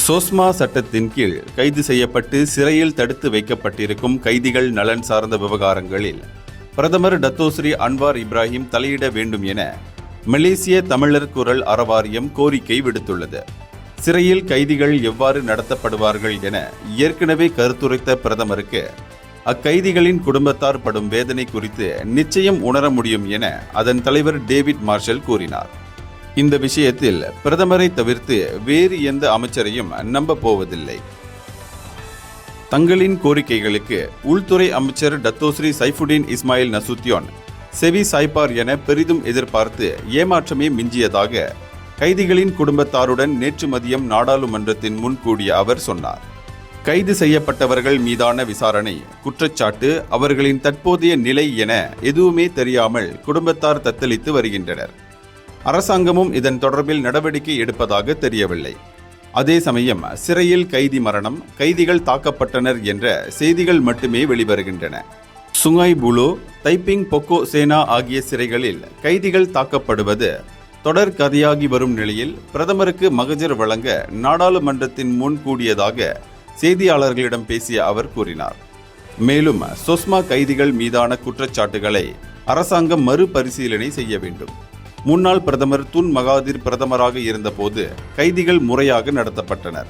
சோஸ்மா சட்டத்தின் கீழ் கைது செய்யப்பட்டு சிறையில் தடுத்து வைக்கப்பட்டிருக்கும் கைதிகள் நலன் சார்ந்த விவகாரங்களில் பிரதமர் டத்தோஸ்ரீ அன்வார் இப்ராஹிம் தலையிட வேண்டும் என மலேசிய தமிழர் குரல் அறவாரியம் கோரிக்கை விடுத்துள்ளது. சிறையில் கைதிகள் எவ்வாறு நடத்தப்படுவார்கள் என ஏற்கனவே கருத்துரைத்த பிரதமருக்கு அக்கைதிகளின் குடும்பத்தார் படும் வேதனை குறித்து நிச்சயம் உணர முடியும் என அதன் தலைவர் டேவிட் மார்ஷல் கூறினார். இந்த விஷயத்தில் பிரதமரை தவிர்த்து வேறு எந்த அமைச்சரையும் நம்ப போவதில்லை. தங்களின் கோரிக்கைகளுக்கு உள்துறை அமைச்சர் டத்தோஸ்ரீ சைஃபுடீன் இஸ்மாயில் நசுத்தியோன் செவி சாய்ப்பார் என பெரிதும் எதிர்பார்த்து ஏமாற்றமே மிஞ்சியதாக கைதிகளின் குடும்பத்தாருடன் நேற்று மதியம் நாடாளுமன்றத்தின் முன் கூடிய அவர் சொன்னார். கைது செய்யப்பட்டவர்கள் மீதான விசாரணை, குற்றச்சாட்டு, அவர்களின் தற்போதைய நிலை என எதுவுமே தெரியாமல் குடும்பத்தார் தத்தளித்து வருகின்றனர். அரசாங்கமும் இதன் தொடர்பில் நடவடிக்கை எடுப்பதாக தெரியவில்லை. அதே சமயம் சிறையில் கைதி மரணம், கைதிகள் தாக்கப்பட்டனர் என்ற செய்திகள் மட்டுமே வெளிவருகின்றன. சுங்காய் புலோ, தைப்பிங் பொக்கோ சேனா ஆகிய சிறைகளில் கைதிகள் தாக்கப்படுவது தொடர் கதையாகி வரும் நிலையில் பிரதமருக்கு மகஜர் வழங்க நாடாளுமன்றத்தின் முன் கூடியதாக செய்தியாளர்களிடம் பேசிய அவர் கூறினார். மேலும் சொஸ்மா கைதிகள் மீதான குற்றச்சாட்டுகளை அரசாங்கம் மறுபரிசீலனை செய்ய வேண்டும். முன்னாள் பிரதமர் துன் மகாதிர் பிரதமராக இருந்தபோது கைதிகள் முறையாக நடத்தப்பட்டனர்.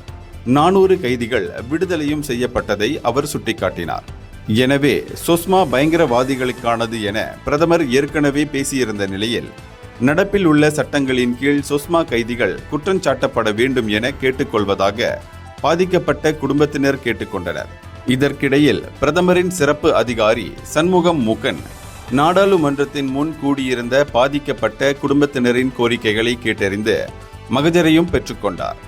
400 கைதிகள் விடுதலையும் செய்யப்பட்டதை அவர் சுட்டிக்காட்டினார். எனவே சொஸ்மா பயங்கரவாதிகளுக்கானது என பிரதமர் ஏற்கனவே பேசியிருந்த நிலையில் நடப்பில் உள்ள சட்டங்களின் கீழ் சொஸ்மா கைதிகள் குற்றஞ்சாட்டப்பட வேண்டும் என கேட்டுக்கொள்வதாக பாதிக்கப்பட்ட குடும்பத்தினர் கேட்டுக்கொண்டனர். இதற்கிடையில் பிரதமரின் சிறப்பு அதிகாரி சண்முகம் மூக்கன் நாடாளுமன்றத்தின் முன் கூடியிருந்த பாதிக்கப்பட்ட குடும்பத்தினரின் கோரிக்கைகளை கேட்டறிந்து மகஜரையும் பெற்றுக்கொண்டார்.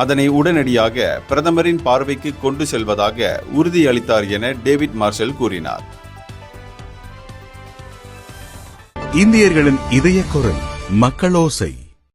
அதனை உடனடியாக பிரதமரின் பார்வைக்கு கொண்டு செல்வதாக உறுதியளித்தார் என டேவிட் மார்ஷல் கூறினார். இந்தியர்களின் இதய குரல் மக்களோசை.